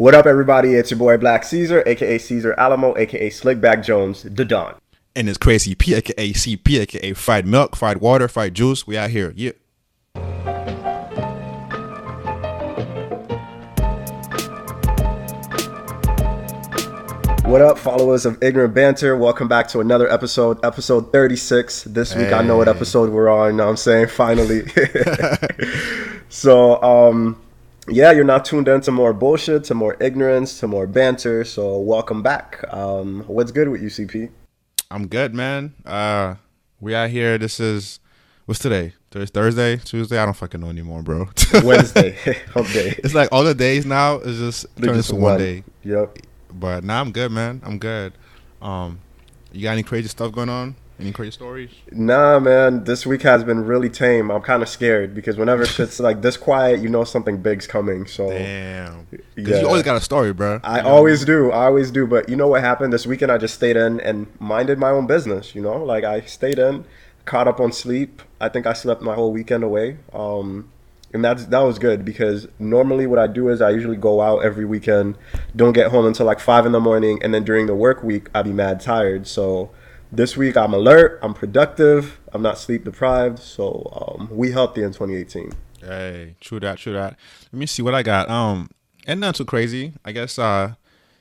What up, everybody? It's your boy Black Caesar, aka Caesar Alamo, aka Slickback Jones, the Don. And it's Crazy P, aka CP, aka Fried Milk, Fried Water, Fried Juice. We out here. Yeah. What up, followers of Ignorant Banter? Welcome back to another episode 36. This week, I know what episode we're on, you know what I'm saying? Finally. So, yeah, you're not tuned in to more bullshit, to more ignorance, to more banter. So, welcome back. What's good with you, CP? I'm good, man. We out here. What's today? Thursday? Tuesday? I don't fucking know anymore, bro. Wednesday. Okay. It's like all the days now is just turning into one day. Yep. But nah, I'm good, man. I'm good. You got any crazy stuff going on? Any crazy stories? Nah, man. This week has been really tame. I'm kind of scared because whenever shit's like this quiet, you know something big's coming. So damn. Because you always got a story, bro. I always do. But you know what happened? This weekend I just stayed in and minded my own business, you know? Like I stayed in, caught up on sleep. I think I slept my whole weekend away. And that was good because normally what I do is I usually go out every weekend, don't get home until like 5 in the morning, and then during the work week, I'll be mad tired. So this week I'm alert, I'm productive, I'm not sleep deprived, so we healthy in 2018. Hey, true that. Let me see what I got. And not too crazy. I guess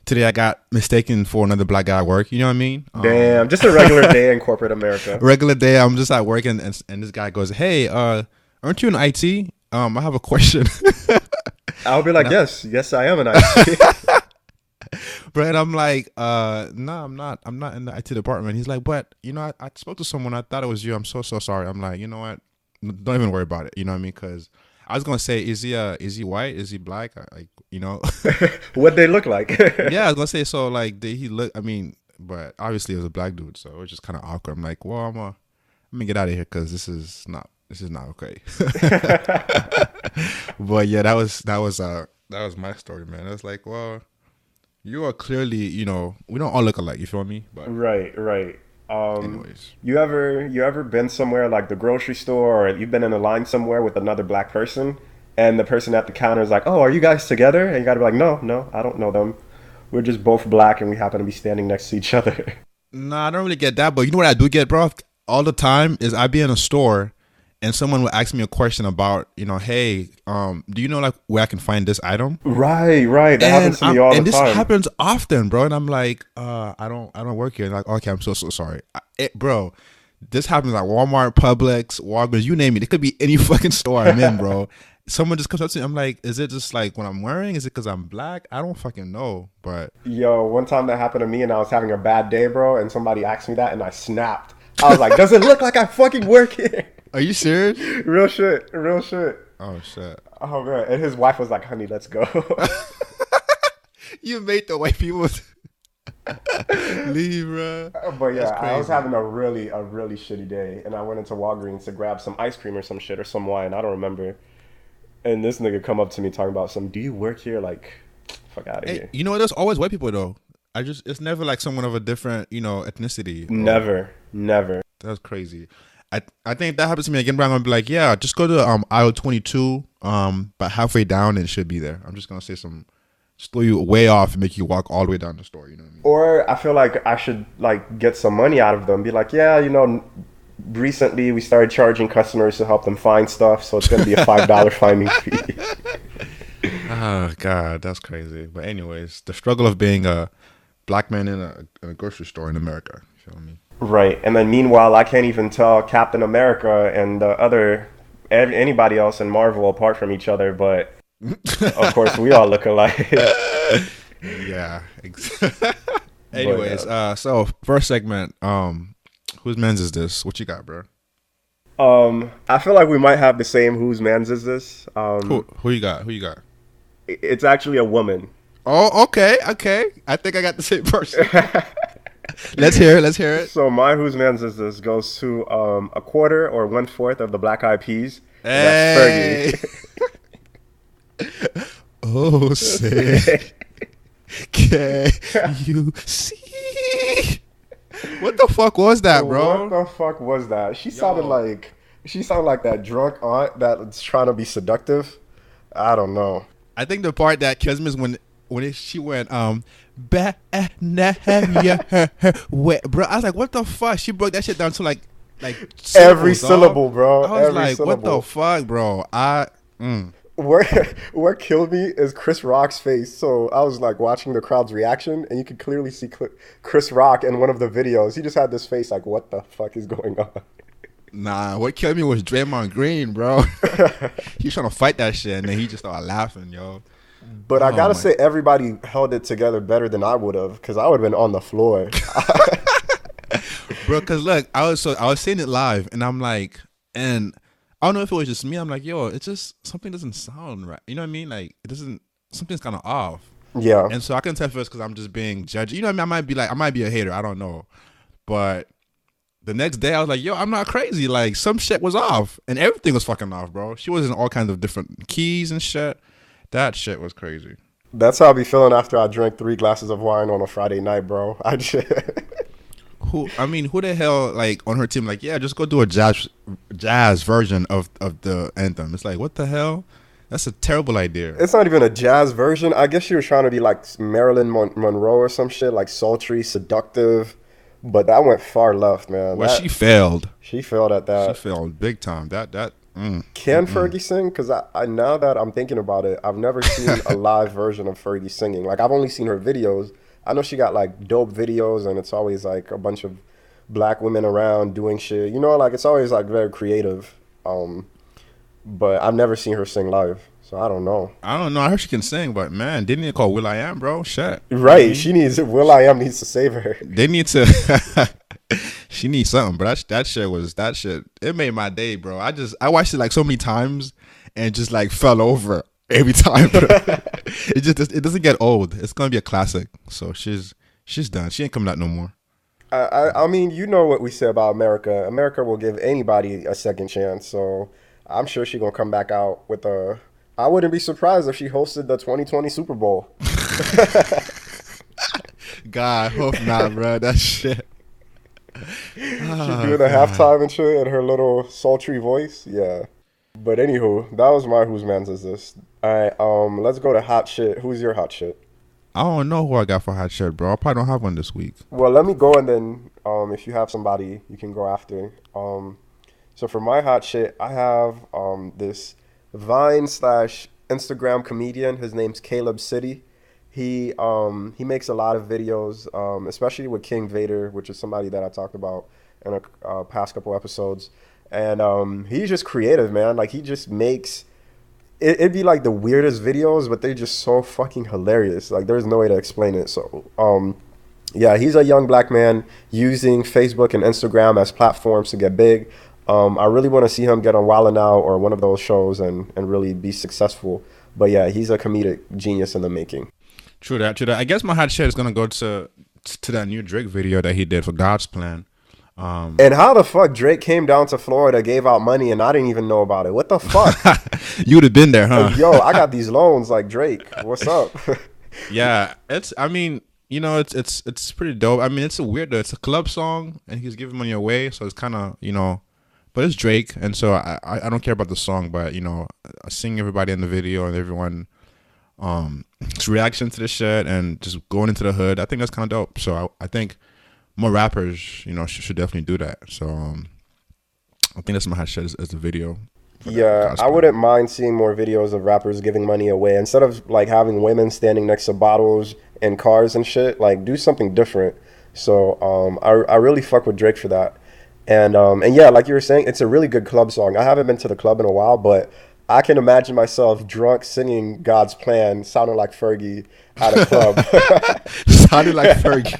today I got mistaken for another black guy at work. You know what I mean? Damn, just a regular day in corporate America. Regular day, I'm just at work and this guy goes, "Hey, aren't you in IT? I have a question." I'll be like, yes, I am an IT. Bro, and I'm like, no, I'm not in the IT department. He's like, but, I spoke to someone. I thought it was you. I'm so sorry. I'm like, you know what? Don't even worry about it. You know what I mean? Because I was going to say, is he white? Is he black? What they look like. Yeah, I was going to say, so, like, did he look, but obviously it was a black dude. So it was just kind of awkward. I'm like, well, I'm going to get out of here because this is not okay. But yeah, that was my story, man. I was like, well, you are clearly, we don't all look alike. You feel me? But right. Anyways, you ever been somewhere like the grocery store, or you've been in a line somewhere with another black person, and the person at the counter is like, "Oh, are you guys together?" And you gotta be like, "No, I don't know them. We're just both black, and we happen to be standing next to each other." Nah, I don't really get that. But you know what I do get, bro? All the time is I be in a store. And someone will ask me a question about, hey, do you know like where I can find this item? Right. That happens to me all the time. And this happens often, bro. And I'm like, I don't work here. And like, okay, I'm so sorry, bro. This happens at Walmart, Publix, Walgreens, you name it. It could be any fucking store I'm in, bro. Someone just comes up to me. I'm like, is it just like what I'm wearing? Is it because I'm black? I don't fucking know. But yo, one time that happened to me, and I was having a bad day, bro. And somebody asked me that, and I snapped. I was like, does it look like I fucking work here? Are you serious? Real shit. Oh, shit. Oh, man. And his wife was like, honey, let's go. You made the white people leave, bro. But yeah, I was having a really shitty day. And I went into Walgreens to grab some ice cream or some shit or some wine. I don't remember. And this nigga come up to me talking about do you work here? Like, fuck out of here. You know what? There's always white people, though. It's never like someone of a different, ethnicity. Never. That's crazy. I think if that happens to me again, bro, I'm gonna be like, yeah, just go to aisle 22, but halfway down it should be there. I'm just gonna say just throw you way off and make you walk all the way down the store. You know what I mean? Or I feel like I should like get some money out of them. Be like, yeah, recently we started charging customers to help them find stuff, so it's gonna be a $5 finding fee. Oh God, that's crazy. But anyways, the struggle of being a black man in a grocery store in America. You feel me? Right, and then meanwhile, I can't even tell Captain America and anybody else in Marvel apart from each other. But of course, we all look alike. Yeah. Anyways, so first segment. Whose man's is this? What you got, bro? I feel like we might have the same whose man's is this. Who you got? It's actually a woman. Oh, okay. I think I got the same person. Let's hear it. So my whose man's is this goes to a quarter or 1/4 of the Black Eyed Peas. Hey. That's Fergie. Oh, say, can you see? What the fuck was that, bro? What the fuck was that? She sounded like that drunk aunt that's trying to be seductive. I don't know. I think the part that kills me is when she went bro, I was like, what the fuck? She broke that shit down to like Every syllables, dog. syllable, bro. I was Every like, what the syllable. fuck, bro? Where killed me is Chris Rock's face. So I was like watching the crowd's reaction, and you could clearly see Chris Rock in one of the videos. He just had this face like, what the fuck is going on? Nah, what killed me was Draymond Green, bro. He was trying to fight that shit, and then he just started laughing, yo. But I gotta My say, everybody held it together better than I would have, because I would have been on the floor. bro, cause look, I was seeing it live, and I'm like, and I don't know if it was just me. I'm like, yo, it's just something doesn't sound right. You know what I mean? Like, it doesn't. Something's kind of off. Yeah. And so I can tell first because I'm just being judgy. You know what I mean? I might be a hater. I don't know. But the next day I was like, yo, I'm not crazy. Like, some shit was off, and everything was fucking off, bro. She was in all kinds of different keys and shit. That shit was crazy. That's how I be feeling after I drank 3 glasses of wine on a Friday night, bro. I just Who the hell, like, on her team, like, yeah, just go do a jazz version of the anthem. It's like, what the hell? That's a terrible idea. It's not even a jazz version. I guess she was trying to be like Marilyn Monroe or some shit, like sultry, seductive. But that went far left, man. Well, she failed. She failed at that. She failed big time. Can Fergie sing? Because I now that I'm thinking about it, I've never seen a live version of Fergie singing. Like, I've only seen her videos. I know she got like dope videos, and it's always like a bunch of black women around doing shit. You know, like it's always like very creative. But I've never seen her sing live, so I don't know. I heard she can sing, but man, they need to call Will.i.am, bro. Shit. Right. She needs Will.i.am needs to save her. They need to. She needs something, bro. That shit. It made my day, bro. I watched it like so many times and just like fell over every time. It doesn't get old. It's gonna be a classic. So she's done. She ain't coming out no more. I mean, you know what we say about America. America will give anybody a second chance. So I'm sure she's gonna come back out with a. I wouldn't be surprised if she hosted the 2020 Super Bowl. God, hope not, bro. That shit. She's doing a halftime and shit in her little sultry voice. Yeah. But anywho, that was my Whose Mans Is This? All right, let's go to hot shit. Who's your hot shit? I don't know who I got for hot shit, bro. I probably don't have one this week. Well, let me go, and then if you have somebody, you can go after. So for my hot shit, I have this Vine / Instagram comedian. His name's Caleb City. He makes a lot of videos, especially with King Vader, which is somebody that I talked about in a past couple episodes. And he's just creative, man. Like, he just makes it'd be like the weirdest videos, but they're just so fucking hilarious. Like, there's no way to explain it. So yeah, he's a young black man using Facebook and Instagram as platforms to get big. I really want to see him get on Wild 'N Out or one of those shows and really be successful. But yeah, he's a comedic genius in the making. True that. I guess my hot shit is gonna go to that new Drake video that he did for God's Plan. And how the fuck Drake came down to Florida, gave out money, and I didn't even know about it? What the fuck? You would have been there, huh? Like, yo, I got these loans like Drake. What's up? Yeah, it's pretty dope. I mean, it's a club song, and he's giving money away, so it's kind of, but it's Drake, and so I don't care about the song, but seeing everybody in the video and everyone reaction to the shit and just going into the hood, I think that's kind of dope. So I think more rappers, should definitely do that. So I think that's my hot shit is the video. Yeah, I wouldn't mind seeing more videos of rappers giving money away instead of like having women standing next to bottles and cars and shit. Like, do something different. So I really fuck with Drake for that. And yeah, like you were saying, it's a really good club song. I haven't been to the club in a while, but I can imagine myself drunk singing God's Plan, sounding like Fergie at a club. Sounding like Fergie.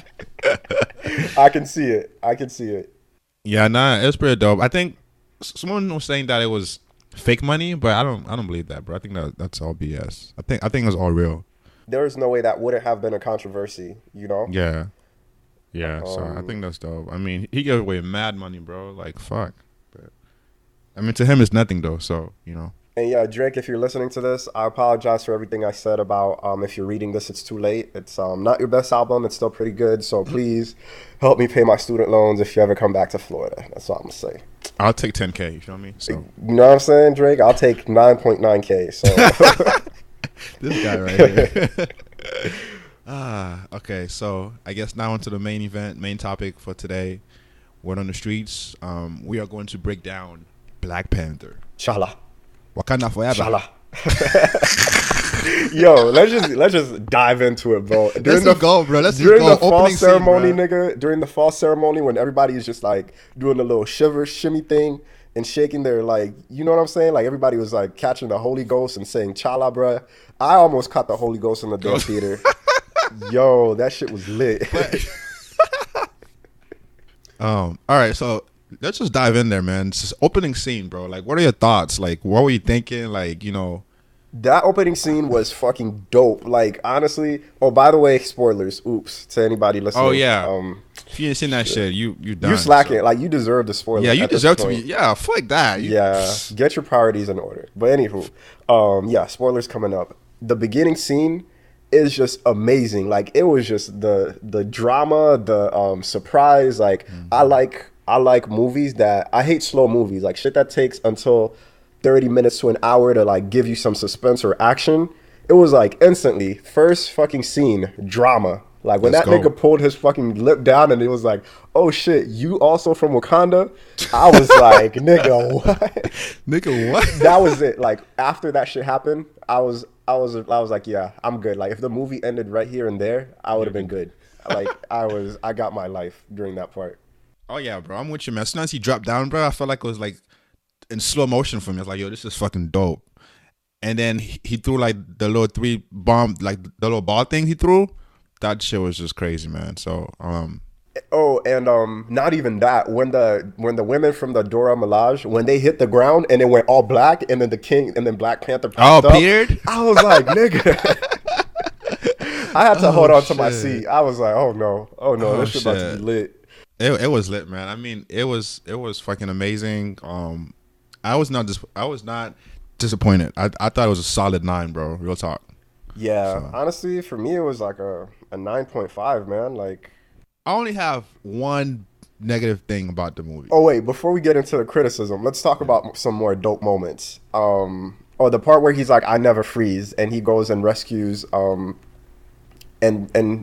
I can see it. Yeah, nah, it's pretty dope. I think someone was saying that it was fake money, but I don't believe that, bro. I think that's all BS. I think it was all real. There is no way that wouldn't have been a controversy, Yeah. So I think that's dope. I mean, he gave away mad money, bro. Like, fuck. But I mean, to him, it's nothing though. So And yeah, Drake, if you're listening to this, I apologize for everything I said about if you're reading this, it's too late. It's not your best album. It's still pretty good. So please help me pay my student loans if you ever come back to Florida. That's all I'm going to say. I'll take 10K. You feel me? So you know what I'm saying, Drake? I'll take 9.9K. So this guy right here. Okay. So I guess now onto the main event, main topic for today. Word on the streets. We are going to break down Black Panther. Shala. Wakanda forever. Shala. Yo, let's just dive into it, bro. Let's just go, bro. Let's just During go. the fall Opening ceremony, scene, bro. nigga. During the fall ceremony, when everybody is just like doing the little shiver, shimmy thing and shaking their like, you know what I'm saying? Like everybody was like catching the Holy Ghost and saying "Chala, bruh." I almost caught the Holy Ghost in the damn theater. Yo, that shit was lit. All right. So let's just dive in there, man. It's just opening scene, bro. Like, what are your thoughts? Like, what were you thinking? Like, you know. That opening scene was fucking dope. Like honestly. Oh, by the way, spoilers. Oops to anybody listening. Oh yeah. If you ain't seen that shit, you done. You slacking. So. Like you deserve the spoilers. Yeah, you deserve to be. Yeah, fuck that. Yeah, get your priorities in order. But anywho, yeah, spoilers coming up. The beginning scene is just amazing. Like it was just the drama, the surprise. Like I like movies that I hate slow movies. Like shit that takes until 30 minutes to an hour to like give you some suspense or action. It was like instantly first fucking scene drama. Like when Let's that go. nigga pulled his fucking lip down and it was like, oh shit, you also from Wakanda? I was like, nigga, what? Nigga, what? That was it. Like after that shit happened, I was like, yeah, I'm good. Like if the movie ended right here and there, I would have been good. Like I got my life during that part. Oh yeah, bro. I'm with you, man. As soon as he dropped down, bro, I felt like it was like in slow motion for me. I was like, yo, this is fucking dope. And then he threw like the little three bomb, like the little ball thing he threw. That shit was just crazy, man. So, Oh, and not even that. When the women from the Dora Milaje, when they hit the ground and it went all black, and then the king and then Black Panther popped up, appeared? I was like, nigga. I had to hold on to my shit. seat. I was like, oh no, this shit about to shit. be lit. It was lit, man. I mean, it was fucking amazing. I was not disappointed. I thought it was a solid 9, bro. Real talk. Yeah, So. honestly, for me, it was like a 9.5, man. Like, I only have one negative thing about the movie. oh wait, before we get into the criticism, let's talk about some more dope moments. The part where he's like, "I never freeze," and he goes and rescues, and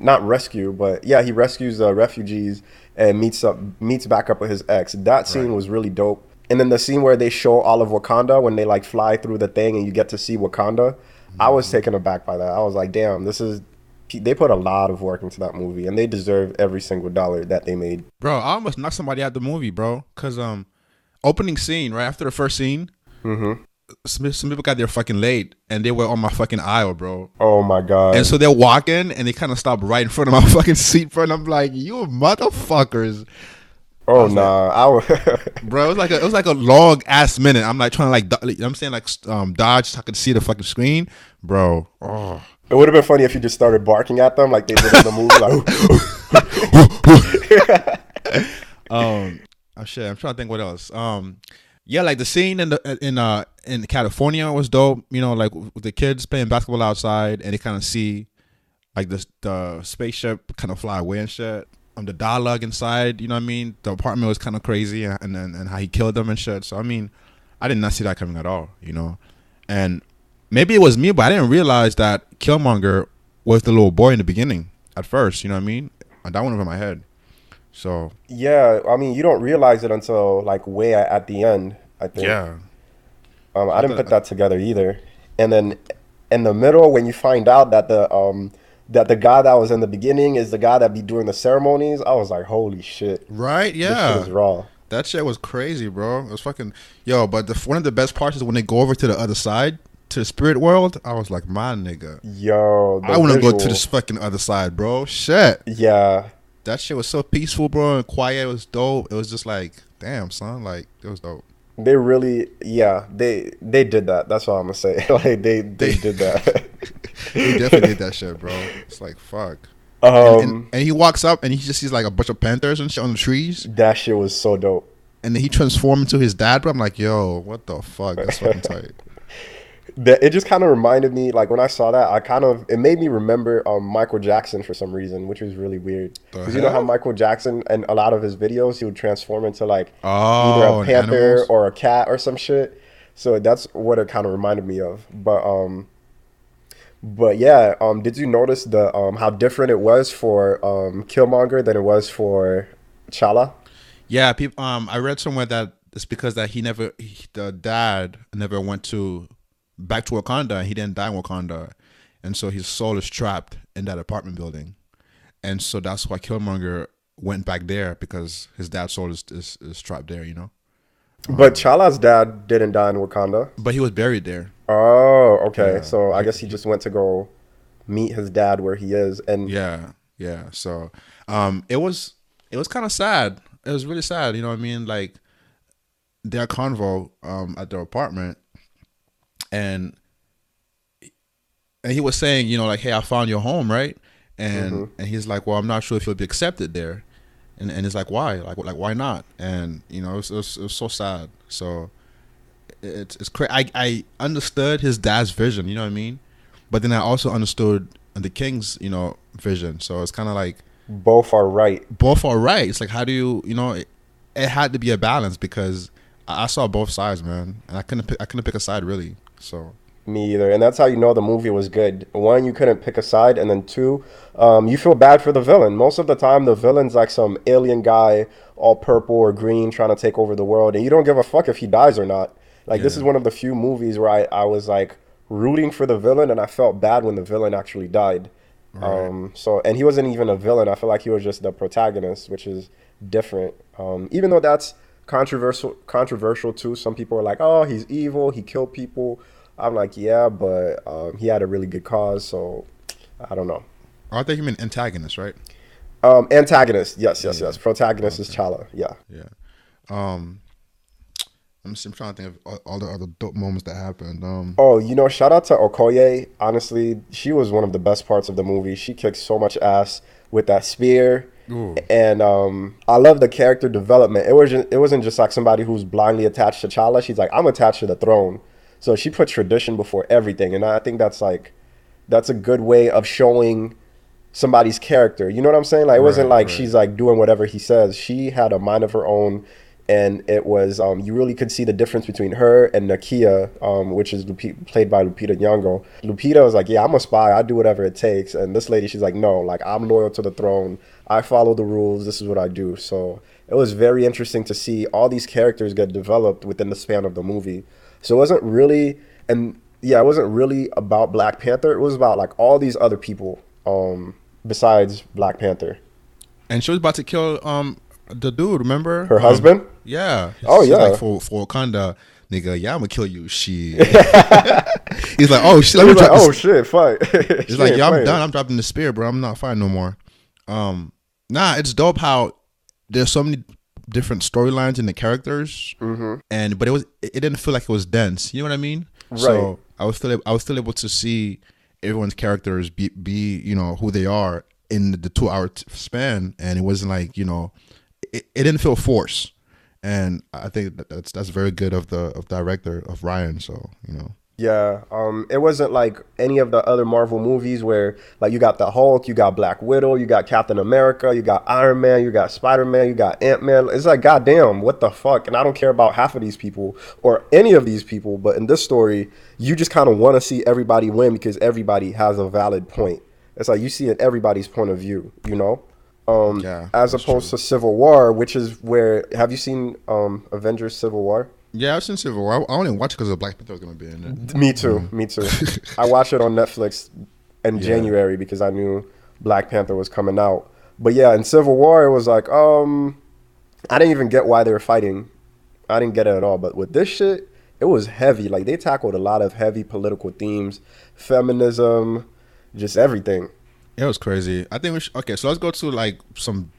not rescue, but yeah, he rescues the refugees and meets back up with his ex. That scene was really dope. And then the scene where they show all of Wakanda when they like fly through the thing and you get to see Wakanda, I was taken aback by that. I was like, damn, they put a lot of work into that movie and they deserve every single dollar that they made. Bro, I almost knocked somebody out the movie, bro. Cause opening scene, right after the first scene, some people got there fucking late and they were on my fucking aisle, bro. Oh my god. And so they're walking and they kind of stopped right in front of my fucking seat, bro. And I'm like, you motherfuckers. Oh nah, Bro, it was like a long ass minute. I'm like trying to like, you know what I'm saying, like dodge so I could see the fucking screen, bro. Oh. It would have been funny if you just started barking at them like they did in the movie. Like, Oh shit, I'm trying to think what else. Yeah, like the scene in California was dope. You know, like with the kids playing basketball outside and they kind of see like the spaceship kind of fly away and shit. The dialogue inside, you know what I mean? The apartment was kind of crazy and how he killed them and shit. So, I mean, I did not see that coming at all, you know? And maybe it was me, but I didn't realize that Killmonger was the little boy in the beginning at first, you know what I mean? And that went over my head. So. yeah, I mean, you don't realize it until like way at the end, I think. Yeah. I didn't put that together either. And then in the middle, when you find out that the guy that was in the beginning is the guy that be doing the ceremonies, I was like, holy shit. Right? Yeah. This shit is raw. That shit was crazy, bro. It was fucking... Yo, but one of the best parts is when they go over to the other side, to the spirit world. I was like, my nigga. Yo, I want to go to this fucking other side, bro. Shit. Yeah. That shit was so peaceful, bro, and quiet. It was dope. It was just like, damn, son. Like, it was dope. They really, yeah, they did that. That's all I'm gonna say. Like they did that. He definitely did that shit, bro. It's like, fuck. And he walks up and he just sees like a bunch of panthers and shit on the trees. That shit was so dope. And then he transformed into his dad, bro. I'm like, yo, what the fuck? That's fucking tight. It just kind of reminded me, like when I saw that, it made me remember Michael Jackson for some reason, which was really weird. Because you know how Michael Jackson, and a lot of his videos, he would transform into like either a panther or a cat or some shit. So that's what it kind of reminded me of. But yeah, did you notice the how different it was for Killmonger than it was for Chala? Yeah, people. I read somewhere that it's because that the dad never went to back to Wakanda. He didn't die in Wakanda, and so his soul is trapped in that apartment building, and so that's why Killmonger went back there because his dad's soul is trapped there. You know, But Chala's dad didn't die in Wakanda. but he was buried there. Oh, okay. Yeah, So I guess he just went to go meet his dad where he is, and yeah, yeah. So, it was kind of sad. It was really sad. You know what I mean? Like their convo at their apartment, and he was saying, you know, like, hey, I found your home, right? And he's like, well, I'm not sure if you'll be accepted there. And it's like, why? Like why not? And you know, it was so sad. So it's crazy. I understood his dad's vision, you know what I mean? But then I also understood the king's, you know, vision. So it's kind of like both are right. both are right. It's like, how do you know? It had to be a balance because I saw both sides, man, and I couldn't pick a side really. So Me either. And that's how you know the movie was good. One, you couldn't pick a side, and then two, you feel bad for the villain. Most of the time, the villain's like some alien guy, all purple or green, trying to take over the world, and you don't give a fuck if he dies or not. Like, this is yeah, one of the few movies where I was like rooting for the villain, and I felt bad when the villain actually died. right. And he wasn't even a villain. I feel like he was just the protagonist, which is different. Even though that's controversial too. Some people are like, "Oh, he's evil. He killed people." I'm like, "Yeah, but he had a really good cause." So I don't know. I think you mean antagonist, right? Antagonist, yes, yes, Yeah. yes. Protagonist is Okay. Chala. Yeah. Yeah. Um, I'm trying to think of all the other dope moments that happened. Oh, shout out to Okoye. Honestly, she was one of the best parts of the movie. She kicked so much ass with that spear. Ooh, And I love the character development. It wasn't just like somebody who's blindly attached to Chala. She's like, I'm attached to the throne. So she put tradition before everything. And I think that's a good way of showing somebody's character. You know what I'm saying? Like, it wasn't right, like right. she's like doing whatever he says. She had a mind of her own, and it was you really could see the difference between her and Nakia, which is played by Lupita Nyong'o. Lupita was like, "Yeah, I'm a spy. I do whatever it takes," and this lady, she's like, "No, like I'm loyal to the throne. I follow the rules. This is what I do." So it was very interesting to see all these characters get developed within the span of the movie. So it wasn't really, and yeah, it wasn't really about Black Panther. It was about like all these other people besides Black Panther. And she was about to kill the dude. Remember? Her husband? Yeah. Oh She's like yeah. for Wakanda, nigga. Yeah, I'm gonna kill you. She. He's like, oh shit. He Let me was like, drop "Oh this. shit, fight!" He's She like, ain't yeah, I'm playing. done. I'm dropping the spear, bro. I'm not fighting no more. Nah, it's dope how there's so many different storylines in the characters, and but it didn't feel like it was dense. You know what I mean? Right. So I was still able to see everyone's characters be you know who they are in the 2 hour span, and it wasn't like it didn't feel forced, and I think that's very good of director of Ryan. So Yeah. It wasn't like any of the other Marvel movies where like you got the Hulk, you got Black Widow, you got Captain America, you got Iron Man, you got Spider-Man, you got Ant-Man. It's like, goddamn, what the fuck? And I don't care about half of these people or any of these people, but in this story, you just kind of want to see everybody win because everybody has a valid point. It's like you see it everybody's point of view, you know? yeah, As that's opposed true. to Civil War, which is where have you seen Avengers Civil War? Yeah, I've seen Civil War. I only watched because of Black Panther was gonna be in it. Me too. Me too. I watched it on Netflix in Yeah. January because I knew Black Panther was coming out. But yeah, in Civil War, it was like, I didn't even get why they were fighting. I didn't get it at all. But with this shit, it was heavy. Like they tackled a lot of heavy political themes, feminism, just everything. It was crazy. I think we should. Okay, so let's go to like some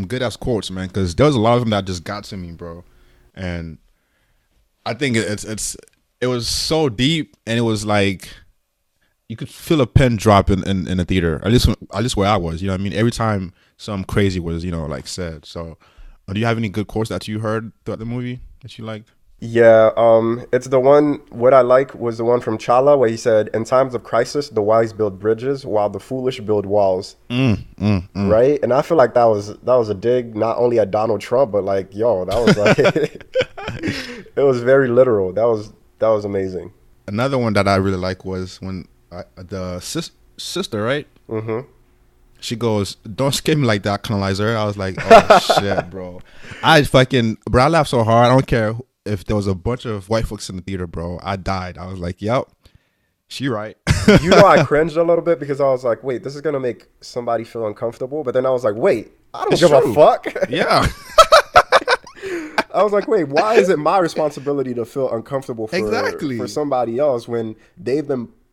good ass quotes, man, because there was a lot of them that just got to me, bro. And I think it was so deep, and it was like you could feel a pin drop in the theater. At least where I was. You know what I mean? Every time something crazy was like said. So, do you have any good quotes that you heard throughout the movie that you liked? Yeah, it's the one. What I like was the one from Chala where he said, "In times of crisis, the wise build bridges, while the foolish build walls." Right? And I feel like that was a dig not only at Donald Trump, but like, yo, that was like it was very literal. That was amazing. Another one that I really like was when the sister, right? Mm-hmm. She goes, "Don't scare me like that, Colonizer." I was like, "Oh shit, bro!" Bro, I laughed so hard. I don't care if there was a bunch of white folks in the theater, bro. I died. I was like, "Yep, she right." You know, I cringed a little bit because I was like, wait, this is gonna make somebody feel uncomfortable. But then I was like, wait, I don't It's give a true. fuck. Yeah, I was like, wait, why is it my responsibility to feel uncomfortable for exactly. somebody else when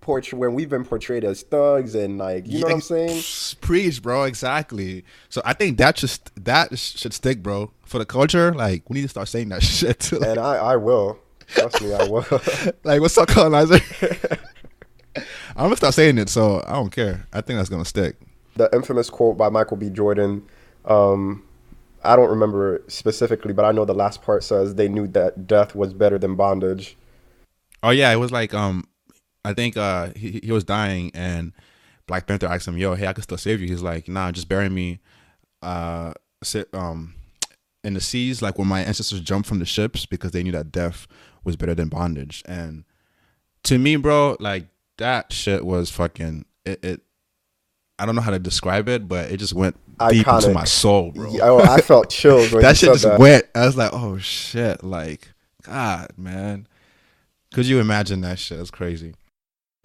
when we've been portrayed as thugs and like, you know what I'm saying? Preach, bro. Exactly. So I think that should stick, bro. For the culture, like we need to start saying that shit. Too. And I will. Trust me, I will. Like, what's up, Colonizer? I'm gonna start saying it, so I don't care. I think that's gonna stick. The infamous quote by Michael B. Jordan. Um, I don't remember it specifically, but I know the last part says they knew that death was better than bondage. Oh yeah, it was like I think he was dying and Black Panther asked him, "Yo, hey, I can still save you." He's like, "Nah, just bury me, uh, sit, in the seas, like when my ancestors jumped from the ships because they knew that death was better than bondage." And to me, bro, like that shit was fucking it. I don't know how to describe it, but it just went deep into my Iconic. soul, bro. Oh, I felt chills when you That shit said just that. went. I was like, oh shit, like God, man. Could you imagine that shit? It's crazy.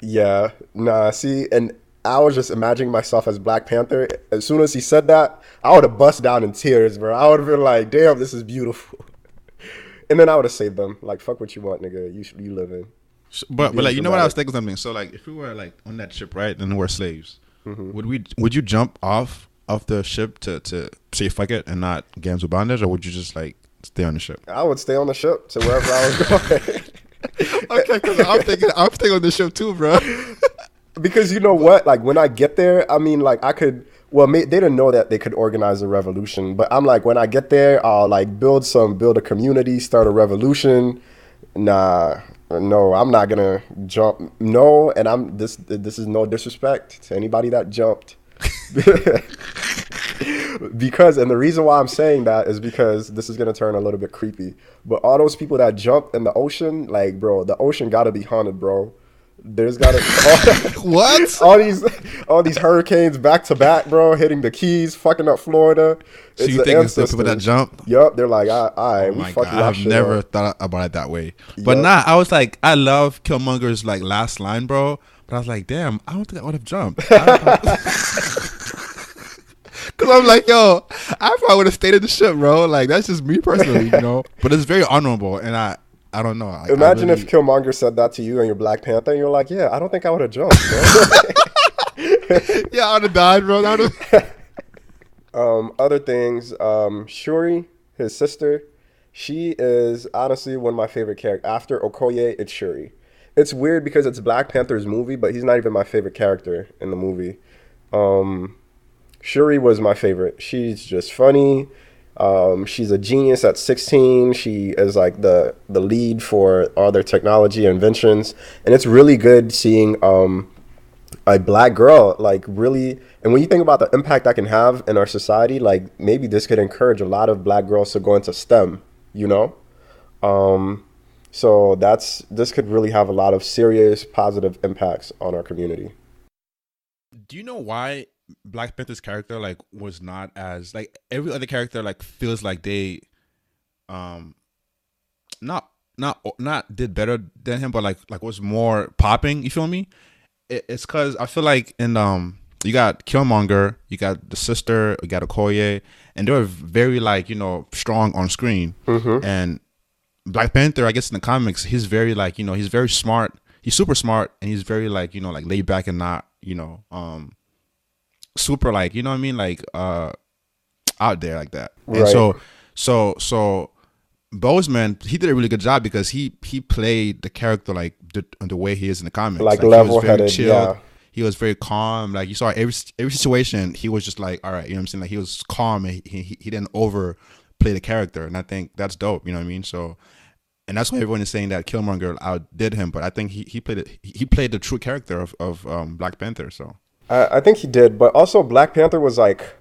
Yeah, nah, see, and I was just imagining myself as Black Panther. As soon as he said that, I would have bust down in tears, bro. I would have been like, damn, this is beautiful. And then I would have saved them. Like, fuck what you want, nigga. You live in. But Being like you know what I was dramatic. thinking something. So like if we were like on that ship, right, and we're slaves, Hmm. would you jump off the ship to say fuck it and not get into bondage, or would you just like stay on the ship? I would stay on the ship to wherever I was going. Okay, because I'm staying on the ship too, bro. Because you know what? Like, when I get there, I mean, like, I could. Well, they didn't know that they could organize a revolution, but I'm like, when I get there, I'll like build a community, start a revolution. Nah, no, I'm not gonna jump. No, and this is no disrespect to anybody that jumped. Because, and the reason why I'm saying that is because this is gonna turn a little bit creepy. But all those people that jumped in the ocean, like, bro, the ocean gotta be haunted, bro. There's gotta What? all these hurricanes back to back, bro, hitting the Keys, fucking up Florida. So It's you the think it's the people that ancestors. jump? Yup, they're like, all right, Oh we my god, fucked that I've shit never up. thought about it that way. But Yup. nah, I was like, I love Killmonger's like last line, bro. But I was like, damn, I don't think I would have jumped. Cause I'm like, yo, I probably would have stayed in the ship, bro. Like that's just me personally, you know. But it's very honorable, and I don't know. I Imagine if really, Killmonger said that to you and you're Black Panther, and you're like, yeah, I don't think I would have jumped, bro. yeah, I would have died, bro. Other things, Shuri, his sister, she is honestly one of my favorite characters. After Okoye, it's Shuri. It's weird because it's Black Panther's movie, but he's not even my favorite character in the movie. Um, Shuri was my favorite. She's just funny. She's a genius at 16. She is like the lead for all their technology and inventions, and it's really good seeing a black girl like really. And when you think about the impact that can have in our society, like maybe this could encourage a lot of black girls to go into STEM. You know, so this could really have a lot of serious positive impacts on our community. Do you know why Black Panther's character like was not as like every other character like feels like they um not did better than him, but like was more popping. You feel me? It's because I feel like in you got Killmonger, you got the sister, you got Okoye, and they were very like strong on screen. Mm-hmm. And Black Panther, I guess in the comics, he's very like he's very smart. He's super smart, and he's very like like laid back and not super like what I mean like out there like that. And Right. so Boseman, he did a really good job because he played the character like the way he is in the comics. Like He was very level-headed, chilled. yeah. He was very calm. Like you saw every situation, he was just like, all right, you know what I'm saying? Like he was calm and he didn't overplay the character. And I think that's dope. You know what I mean? So, and that's why everyone is saying that Killmonger outdid him. But I think he played it. He played the true character of Black Panther. So I think he did, but also Black Panther was like,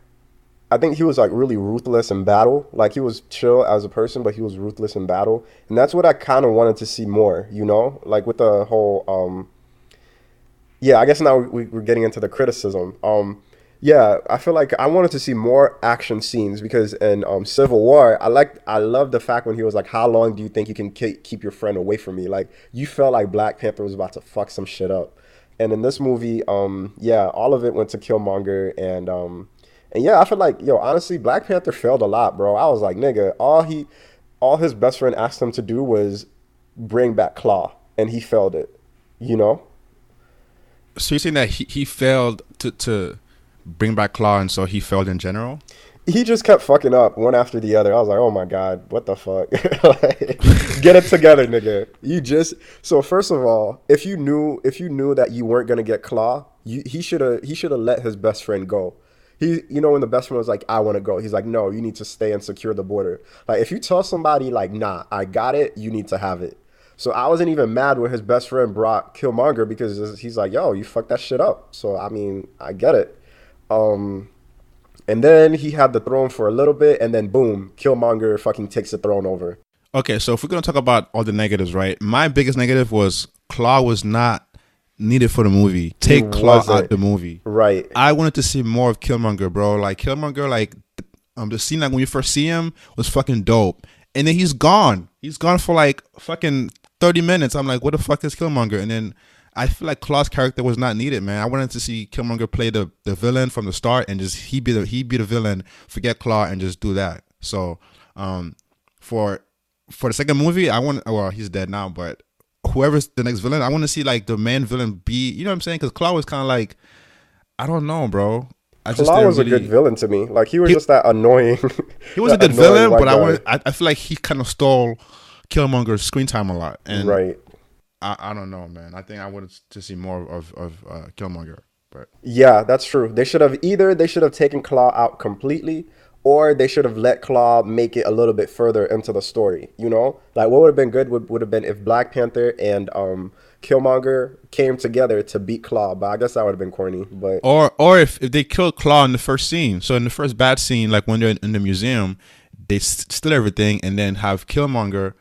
I think he was like really ruthless in battle. Like he was chill as a person, but he was ruthless in battle, and that's what I kind of wanted to see more. You know, like with the whole Yeah, I guess now we're getting into the criticism. Yeah, I feel like I wanted to see more action scenes because in Civil War, I love the fact when he was like, "How long do you think you can keep your friend away from me?" Like you felt like Black Panther was about to fuck some shit up, and in this movie, yeah, all of it went to Killmonger, and yeah, I feel like yo, honestly, Black Panther failed a lot, bro. I was like, nigga, all his best friend asked him to do was bring back Claw, and he failed it, you know. So you're saying that he failed to bring back Claw, and so he failed in general? He just kept fucking up one after the other. I was like, oh my God, what the fuck? Like, get it together, nigga. You just so first of all, if you knew that you weren't gonna get Claw, he should have let his best friend go. When the best friend was like, I want to go, he's like, no, you need to stay and secure the border. Like if you tell somebody like, nah, I got it, you need to have it. So I wasn't even mad when his best friend brought Killmonger because he's like, yo, you fucked that shit up. So I mean, I get it. Um, and then he had the throne for a little bit, and then boom, Killmonger fucking takes the throne over. Okay, so if we're gonna talk about all the negatives, right? My biggest negative was Claw was not needed for the movie. Take Claw out the movie. Right. I wanted to see more of Killmonger, bro. Like Killmonger, like the scene like when you first see him was fucking dope, and then he's gone. He's gone for like fucking 30 minutes. I'm like, what the fuck is Killmonger? And then I feel like Claw's character was not needed, man. I wanted to see Killmonger play the villain from the start and just he be the villain, forget Claw and just do that. So for the second movie, well, he's dead now, but whoever's the next villain, I want to see like the main villain be, you know what I'm saying? Because Claw was kind of like, I don't know, bro. Claw was really a good villain to me. Like he was just that annoying. He was a good villain, but I feel like he kind of stole Killmonger's screen time a lot. And right. I don't know, man. I think I wanted to see more of Killmonger. But yeah, that's true. They should have taken Claw out completely, or they should have let Claw make it a little bit further into the story. You know, like what would have been good would have been if Black Panther and Killmonger came together to beat Claw. But I guess that would have been corny. But or if they killed Claw in the first scene, so in the first bad scene, like when they're in the museum, they steal everything and then have Killmonger.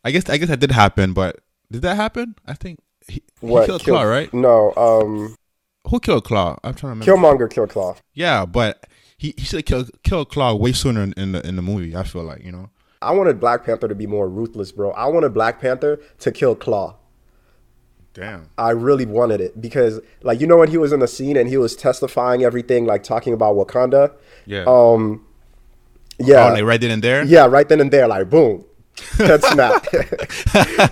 I guess that did happen, but did that happen? I think he killed Claw, right? No. Who killed Claw? I'm trying to remember. Killmonger killed Claw. Yeah, but he should have killed Claw way sooner in the movie. I feel like, I wanted Black Panther to be more ruthless, bro. I wanted Black Panther to kill Claw. Damn. I really wanted it because, like, when he was in the scene and he was testifying everything, like talking about Wakanda. Yeah. Yeah. Oh, like right then and there. Yeah, right then and there, like boom. Head snap.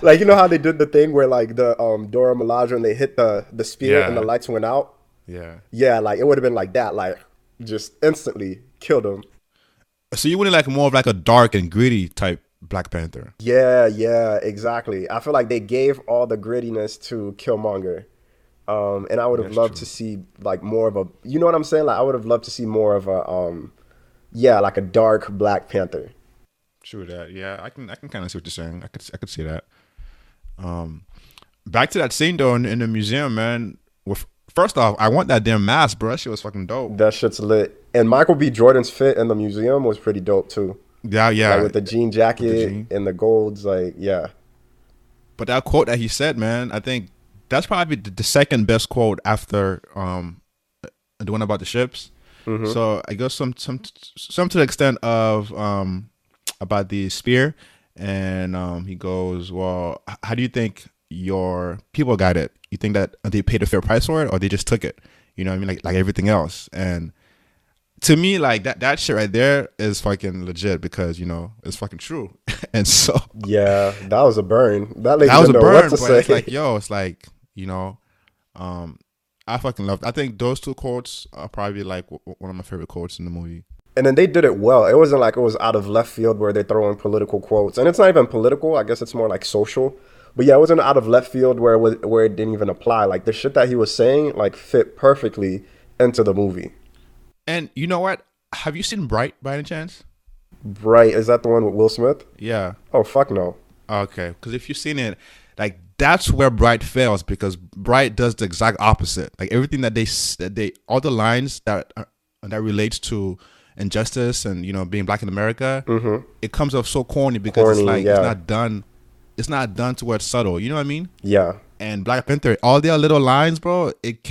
Like how they did the thing where like the Dora Milaje and they hit the spear and the lights went out. Yeah, like it would have been like that, like just instantly killed him. So you wanted like more of like a dark and gritty type Black Panther. Yeah, exactly. I feel like they gave all the grittiness to Killmonger. And I would have loved to see like more of a, you know what I'm saying? Like I would have loved to see more of a like a dark Black Panther. True that. Yeah, I can kind of see what you're saying. I could see that. Back to that scene though in the museum, man. First off, I want that damn mask, bro. That shit was fucking dope. That shit's lit. And Michael B. Jordan's fit in the museum was pretty dope too. Yeah. Like with the jean jacket and the golds, like yeah. But that quote that he said, man, I think that's probably the second best quote after the one about the ships. Mm-hmm. So I guess some to the extent of about the spear, and he goes, well, how do you think your people got it? You think that they paid a fair price for it, or they just took it? You know what I mean? Like everything else. And to me, like that shit right there is fucking legit because it's fucking true. And so yeah, that was a burn. That was a burn. But it's like, it's like I fucking loved. I think those two quotes are probably like one of my favorite quotes in the movie. And then they did it well. It wasn't like it was out of left field where they throw in political quotes. And it's not even political. I guess it's more like social. But yeah, it wasn't out of left field where it didn't even apply. Like the shit that he was saying like fit perfectly into the movie. And you know what? Have you seen Bright by any chance? Bright, is that the one with Will Smith? Yeah. Oh, fuck no. Okay. Because if you've seen it, like that's where Bright fails because Bright does the exact opposite. Like everything that they all the lines that relates to injustice and being black in America, mm-hmm. It comes off so corny because it's like it's not done to where it's subtle. You know what I mean? Yeah. And Black Panther, all their little lines, bro, it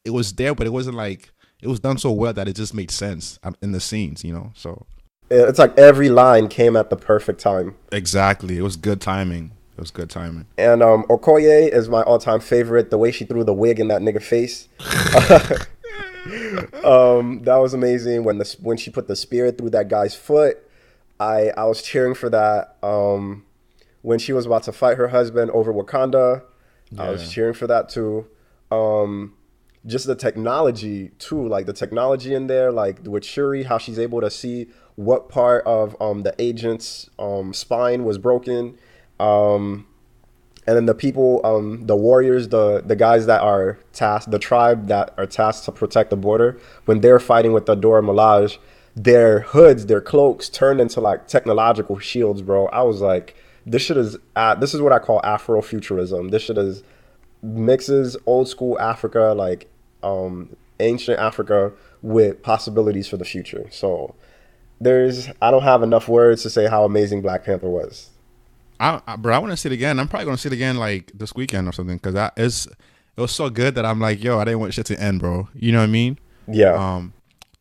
was there, but it wasn't like it was done so well that it just made sense in the scenes, you know. So It's like every line came at the perfect time. exactly, it was good timing. It was good timing. And Okoye is my all-time favorite. The way she threw the wig in that nigga face, that was amazing. When she put the spear through that guy's foot, I was cheering for that. When she was about to fight her husband over Wakanda, I was cheering for that too. Just the technology too, like the technology in there, like with Shuri, how she's able to see what part of the agent's spine was broken. And then the people, the warriors, the guys that are tasked, the tribe that are tasked to protect the border, when they're fighting with the Dora Milaje, their hoods, their cloaks turned into like technological shields, bro. I was like, this is what I call Afrofuturism. This shit is mixes old school Africa, like ancient Africa, with possibilities for the future. So I don't have enough words to say how amazing Black Panther was. Bro, I want to see it again. I'm probably gonna see it again like this weekend or something because it was so good that I'm like, yo, I didn't want shit to end, bro. You know what I mean? Yeah.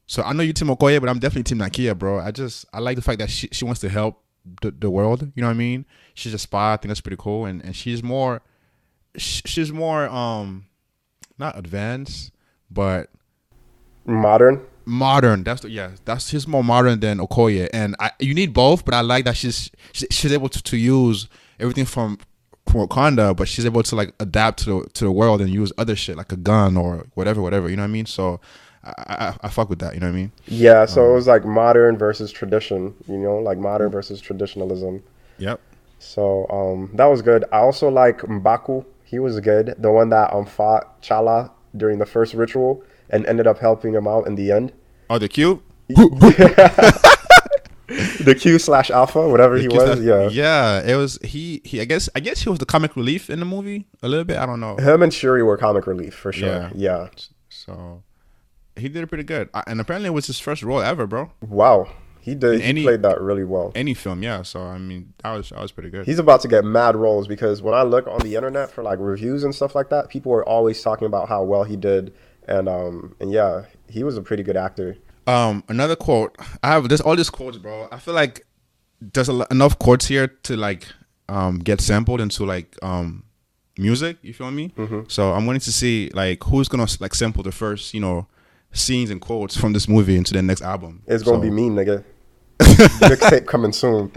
So I know you Team Okoye, but I'm definitely Team Nakia, bro. I like the fact that she wants to help the world. You know what I mean? She's a spy. I think that's pretty cool, and she's more not advanced, but Modern. She's more modern than Okoye, and you need both. But I like that she's able to use everything from Wakanda, but she's able to like adapt to the world and use other shit like a gun or whatever. You know what I mean? So I fuck with that. You know what I mean? Yeah. So it was like modern versus tradition. You know, like modern versus traditionalism. Yep. So that was good. I also like M'Baku. He was good. The one that fought Chala during the first ritual and ended up helping him out in the end. Oh, the Q? The Q/Alpha, whatever he was. Yeah, it was he I guess he was the comic relief in the movie a little bit. I don't know. Him and Shuri were comic relief for sure. Yeah. So he did it pretty good. And apparently it was his first role ever, bro. Wow. He played that really well. Any film, yeah. So I mean, that was pretty good. He's about to get mad roles because when I look on the internet for like reviews and stuff like that, people are always talking about how well he did, and yeah, he was a pretty good actor. Another quote. I have all these quotes, bro. I feel like there's enough quotes here to like get sampled into like music. You feel me? Mm-hmm. So I'm wanting to see like who's gonna like sample the first scenes and quotes from this movie into the next album. It's gonna be me, nigga. The mixtape coming soon.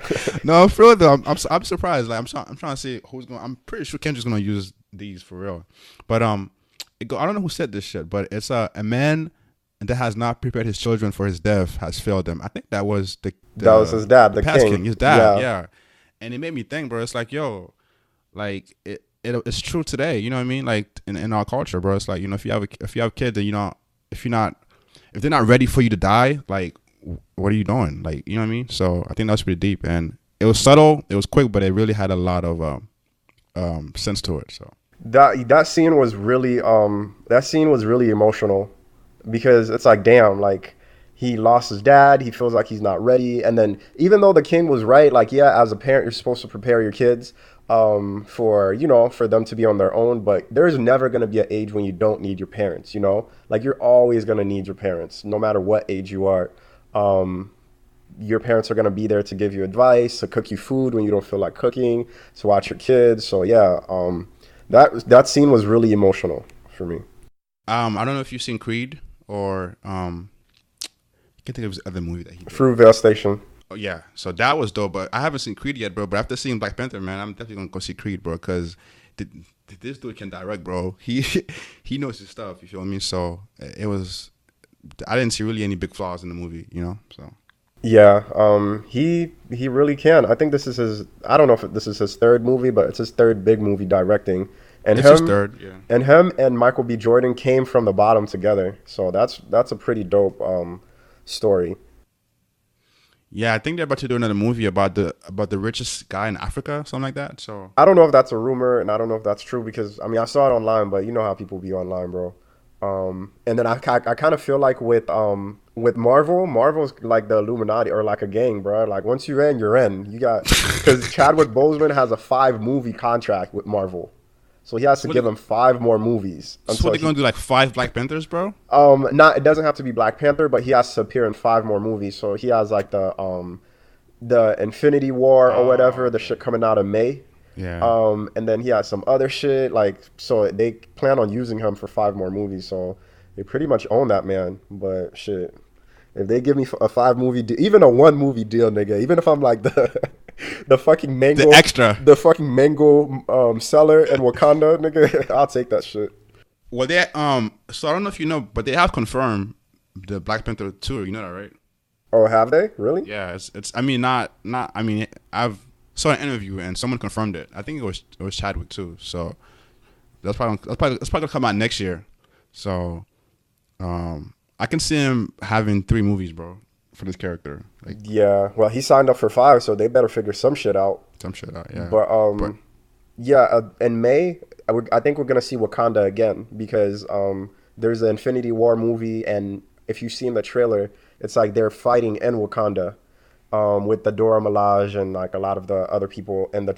No, for real though, I'm surprised. Like I'm trying to see who's going. I'm pretty sure Kendrick's gonna use these for real. But I don't know who said this shit, but it's a man that has not prepared his children for his death has failed them. I think that was that was his dad, the king. His dad, yeah. And it made me think, bro. It's like, yo, like it's true today. You know what I mean? Like in our culture, bro. It's like, if you have kids and if they're not ready for you to die, like what are you doing? Like, you know what I mean? So I think that's pretty deep, and it was subtle, it was quick, but it really had a lot of sense to it. So that scene was really emotional because it's like, damn, like he lost his dad, he feels like he's not ready, and then even though the king was right, like, yeah, as a parent you're supposed to prepare your kids for them to be on their own, but there's never going to be an age when you don't need your parents, like you're always going to need your parents no matter what age you are. Your parents are going to be there to give you advice, to cook you food when you don't feel like cooking, to watch your kids. So yeah, that scene was really emotional for me. I don't know if you've seen Creed or I can't think of his other movie that he did. Fruitvale Station. Oh yeah, so that was dope, but I haven't seen Creed yet, bro. But after seeing Black Panther, man, I'm definitely gonna go see Creed, bro, because this dude can direct, bro. He knows his stuff. You feel me? So I didn't see really any big flaws in the movie, So yeah, he really can. I think this is his. I don't know if this is his third movie, but it's his third big movie directing. And it's his third, yeah. And him and Michael B. Jordan came from the bottom together, so that's a pretty dope story. Yeah, I think they're about to do another movie about the richest guy in Africa, something like that. So I don't know if that's a rumor, and I don't know if that's true because I mean I saw it online, but you know how people be online, bro. And then I kind of feel like with Marvel's like the Illuminati or like a gang, bro. Like once you're in, you got because Chadwick Boseman has a 5-movie contract with Marvel. So he has to What give him 5 more movies so what until they gonna he. do, like 5 Black Panthers, bro? Not, it doesn't have to be Black Panther, but he has to appear in 5 more movies. So he has like the Infinity War or Oh, whatever, the okay. shit coming out in May. Yeah. And then he has some other shit, like, so they plan on using him for 5 more movies. So they pretty much own that man. But shit, if they give me a 5 movie, even a 1 movie deal, nigga, even if I'm like the the fucking The mango, extra. seller in Wakanda, nigga, I'll take that shit. Well, they so I don't know if you know, but they have confirmed the Black Panther tour. You know that, right? Oh, have they really? Yeah, it's. I mean, not. I mean, I've saw an interview and someone confirmed it. I think it was Chadwick too. So that's probably gonna come out next year. So, I can see him having 3 movies, bro, for this character. Like Yeah. Well, he signed up for 5, so they better figure some shit out. some shit out. Yeah, But but yeah, in May, I think we're gonna see Wakanda again because there's an Infinity War movie, and if you see in the trailer, it's like they're fighting in Wakanda, with the Dora Milaje and like a lot of the other people in the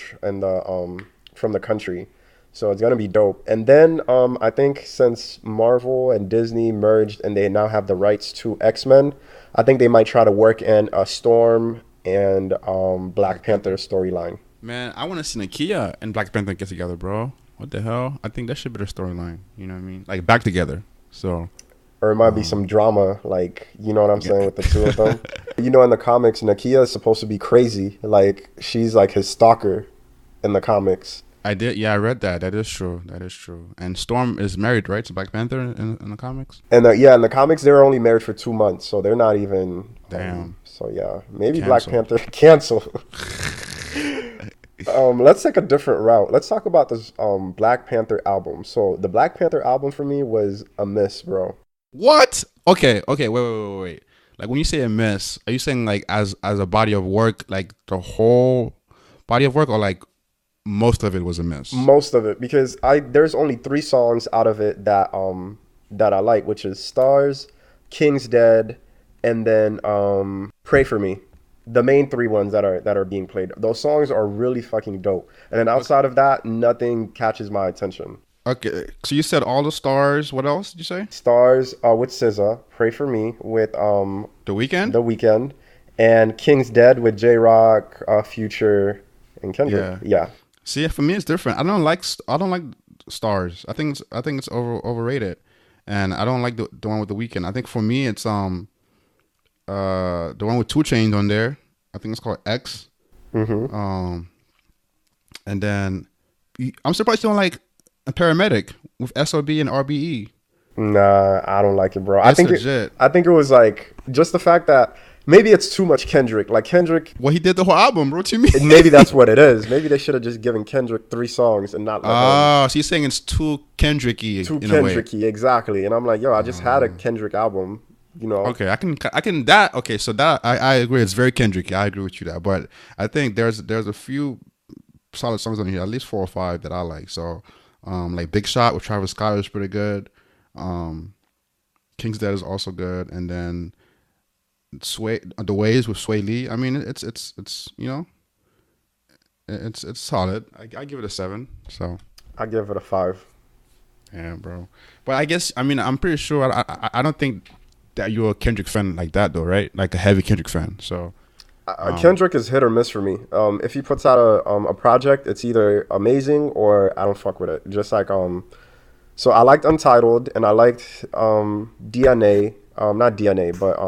from the country. So it's gonna be dope. And then I think since Marvel and Disney merged and they now have the rights to X-Men, I think they might try to work in a Storm and Black Black Panther Panther. storyline. Man, I want to see Nakia and Black Panther get together, bro. What the hell? I think that should be the storyline. You know what I mean? Like back together. So, Or it might be some um, drama, like, you know what I'm yeah. saying, with the two of them. You know, in the comics, Nakia is supposed to be crazy. Like, she's like his stalker in the comics. I did. Yeah, I read that. That is true. That is true. And Storm is married, right, to Black Panther in the comics. And yeah, in the comics, they were only married for 2 months, so they're not even. Damn. So yeah, maybe Black Cancelled. Panther cancel. Let's take a different route. Let's talk about this Black Panther album. So the Black Panther album for me was a miss, bro. What? Okay. Okay. Wait. Like when you say a miss, are you saying like as a body of work, like the whole body of work, or like most of it was a miss? Most of it, because I there's only 3 songs out of it that I like, which is Stars, King's Dead, and then Pray for Me. The main 3 ones that are being played. Those songs are really fucking dope. And then Okay. outside of that, nothing catches my attention. Okay. So you said all the stars. What else did you say? Stars with SZA, Pray for Me with The Weekend. The Weeknd, and King's Dead with J Rock, Future, and Kendrick. Yeah. Yeah. See, for me, it's different. I don't like stars. I think it's overrated, and I don't like the one with the Weekend. I think for me, it's the one with 2 Chainz on there. I think it's called X. hmm Um, and then I'm surprised you don't like a Paramedic with SOB and RBE. Nah, I don't like it, bro. It's legit. I think it was like just the fact that maybe it's too much Kendrick. Like Kendrick, Well, he did the whole album, bro. What you mean? maybe that's what it is. Maybe they should have just given Kendrick 3 songs and not let him Oh, so you're saying it's too Kendricky too in a way. Kendricky, exactly. And I'm like, yo, I just had a Kendrick album, you know. Okay, I can that. Okay, so that I agree. It's very Kendricky. I agree with you that. But I think there's a few solid songs on here, at least 4 or 5 that I like. So, like Big Shot with Travis Scott is pretty good. Um, King's Dead is also good, and then Sway The Ways with Sway Lee. I mean, it's it's solid. I give it a 7. So I give it a 5. yeah, bro. But I guess I'm pretty sure I don't think that you're a Kendrick fan like that though, right? Like a heavy Kendrick fan. So um, Kendrick is hit or miss for me. If he puts out a project, it's either amazing or I don't fuck with it. Just like so I liked Untitled and I liked DNA. Not DNA, but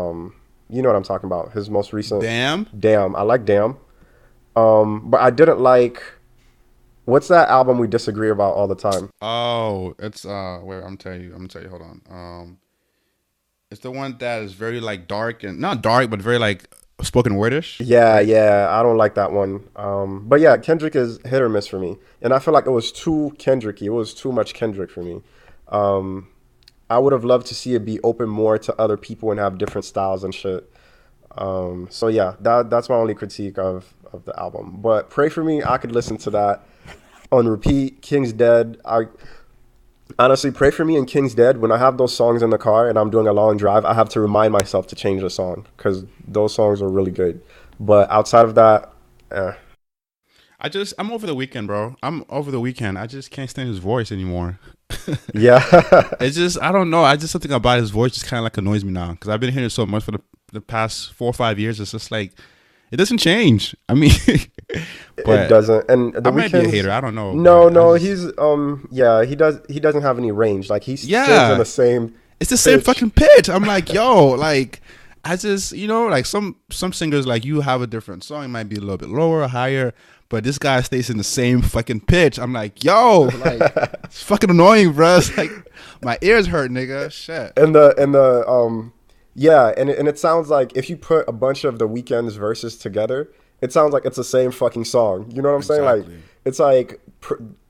you know what I'm talking about. His most recent damn. Damn. I like Damn. But I didn't like what's that album we disagree about all the time? Oh, it's wait, I'm gonna tell you. Hold on. It's the one that is very like dark and not dark, but very like spoken wordish, Yeah, right? yeah, I don't like that one. But yeah, Kendrick is hit or miss for me, and I feel like it was too Kendricky. It was too much Kendrick for me. Um, I would have loved to see it be open more to other people and have different styles and shit. So yeah, that's my only critique of the album. But Pray for Me, I could listen to that on repeat. King's Dead, I honestly Pray for Me and King's Dead. When I have those songs in the car and I'm doing a long drive, I have to remind myself to change the song because those songs are really good. But outside of that, eh. I'm over the weekend, bro. I'm over the weekend. I just can't stand his voice anymore. Yeah. It's just I don't know. I just something about his voice just kind of like annoys me now because I've been hearing it so much for the past 4 or 5 years. It's just like it doesn't change. I mean, It but doesn't. And the I might be a weekends. hater. I don't know, No, but I no, just he's yeah, he doesn't have any range. Like he sings in yeah, the same it's the same pitch. fucking pitch. I'm like, yo, like I just like some singers like you have a different song. It might be a little bit lower or higher, but this guy stays in the same fucking pitch. I'm like, yo, like it's fucking annoying, bro. It's like my ears hurt, nigga. Shit. And the yeah, and it sounds like if you put a bunch of the Weeknd's verses together, it sounds like it's the same fucking song. You know what I'm saying? Like Exactly. it's like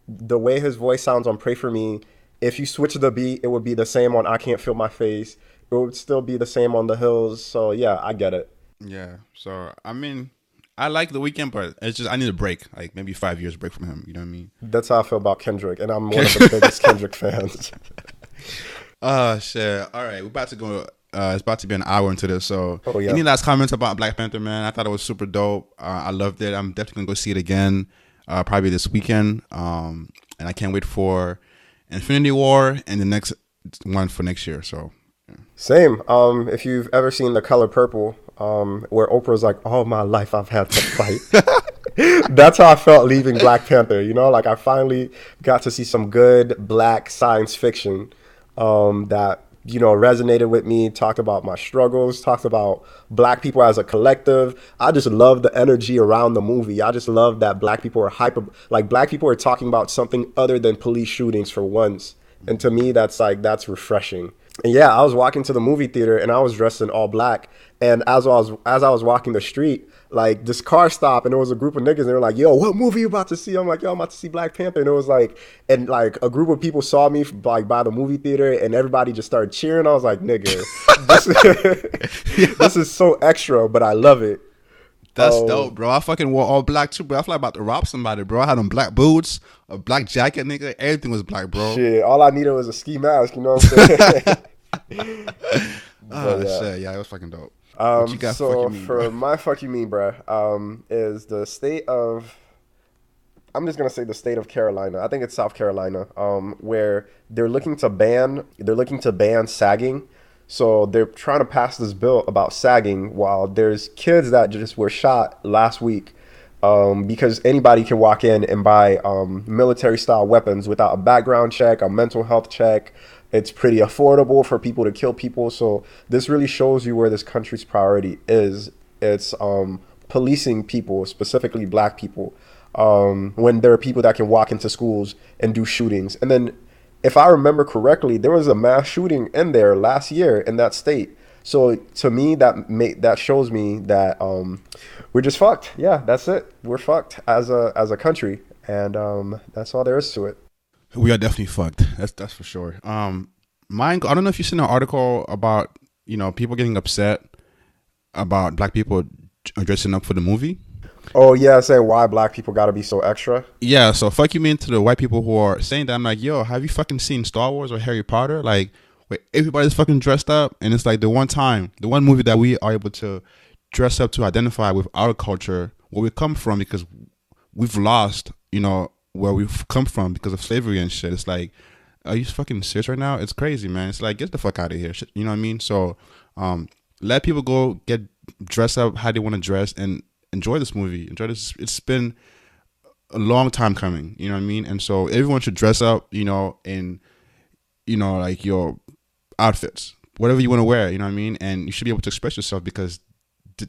the way his voice sounds on "Pray for Me." If you switch the beat, it would be the same on "I Can't Feel My Face." It would still be the same on "The Hills." So yeah, I get it. Yeah. So I mean, I like the weekend, but it's just I need a break, like maybe 5 years break from him. You know what I mean? That's how I feel about Kendrick, and I'm one of the biggest Kendrick fans. Shit. All right, we're about to go. It's about to be an hour into this. So, Oh yeah. any last comments about Black Panther, man? I thought it was super dope. I loved it. I'm definitely gonna go see it again, probably this weekend. And I can't wait for Infinity War and the next one for next year. So, Same. If you've ever seen The Color Purple, where Oprah's like, "All my life I've had to fight." That's how I felt leaving Black Panther. You know, like I finally got to see some good black science fiction that resonated with me. Talked about my struggles. Talked about black people as a collective. I just love the energy around the movie. I just love that black people are hyper. Like black people are talking about something other than police shootings for once. And to me, that's refreshing. And yeah, I was walking to the movie theater and I was dressed in all black. And as I was walking the street, like this car stopped and there was a group of niggas and they were like, "Yo, what movie you about to see?" I'm like, "Yo, I'm about to see Black Panther." And it was like, and like a group of people saw me like by the movie theater and everybody just started cheering. I was like, "Nigga, this is so extra, but I love it." that's dope, bro. I fucking wore all black too, bro. I feel like about to rob somebody, bro. I had on black boots, a black jacket, nigga. Everything was black, bro. Shit, all I needed was a ski mask. You know what I'm saying? But Oh yeah. shit, yeah, it was fucking dope. What you got? So Fucking me, for bro. my fuck you mean, bruh, is the state of I'm just gonna say the state of Carolina. I think it's South Carolina, where they're looking to ban sagging. So they're trying to pass this bill about sagging while there's kids that just were shot last week because anybody can walk in and buy military style weapons without a background check, a mental health check. It's pretty affordable for people to kill people. So this really shows you where this country's priority is. It's policing people, specifically black people, when there are people that can walk into schools and do shootings. And then, if I remember correctly, there was a mass shooting in there last year in that state. So to me, that shows me that we're just fucked. Yeah, that's it. We're fucked as a country, and that's all there is to it. We are definitely fucked. That's for sure. Mine. I don't know if you've seen an article about people getting upset about black people dressing up for the movie. Oh yeah, saying why black people got to be so extra. Yeah, so fuck you mean to the white people who are saying that. I'm like, yo, have you fucking seen Star Wars or Harry Potter? Like, where everybody's fucking dressed up, and it's like the one movie that we are able to dress up to identify with our culture, where we come from, because we've lost, where we've come from because of slavery and shit. It's like, are you fucking serious right now? It's crazy, man. It's like, get the fuck out of here. You know what I mean? So, let people go get dressed up how they want to dress and enjoy this movie. Enjoy this. It's been a long time coming. You know what I mean? And so everyone should dress up, in, like your outfits, whatever you want to wear. You know what I mean? And you should be able to express yourself because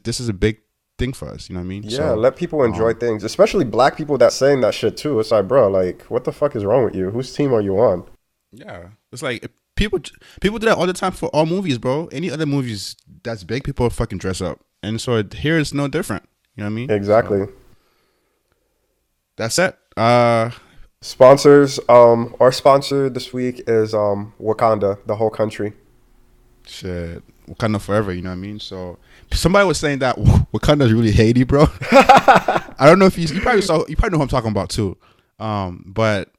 this is a big thing for us. You know what I mean? Yeah, So, let people enjoy things, especially black people that saying that shit too. It's like, bro, like, what the fuck is wrong with you? Whose team are you on? yeah, it's like people do that all the time for all movies, bro. Any other movies that's big, people fucking dress up, and so here it's no different. You know what I mean? Exactly. So, that's it. Sponsors. Our sponsor this week is Wakanda, the whole country. Shit, Wakanda forever. You know what I mean? So somebody was saying that Wakanda is really Haiti, bro. I don't know if you probably know who I'm talking about too. But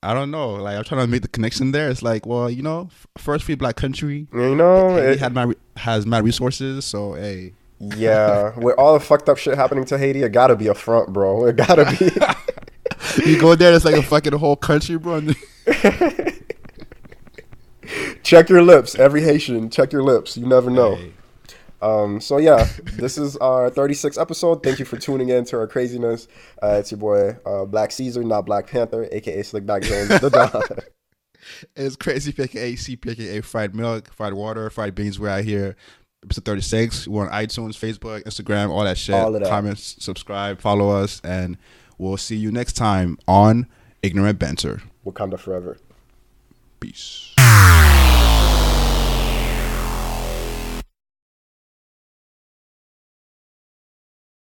I don't know. Like I'm trying to make the connection there. It's like, well, first free black country. You know, Haiti has mad resources. So hey. Yeah, with all the fucked up shit happening to Haiti, it gotta be a front, bro. It gotta be. You go there, it's like a fucking whole country, bro. Check your lips, every Haitian. Check your lips. You never know. Hey, So yeah, this is our 36th episode. Thank you for tuning in to our craziness. It's your boy Black Caesar, not Black Panther, aka Slickback Jones, the Don. it's crazy. PKA, CPKA, fried milk, fried water, fried beans. We're out here. Episode 36. We're on iTunes, Facebook, Instagram, all that shit. All of that. Comment, subscribe, follow us, and we'll see you next time on Ignorant Banter. Wakanda forever.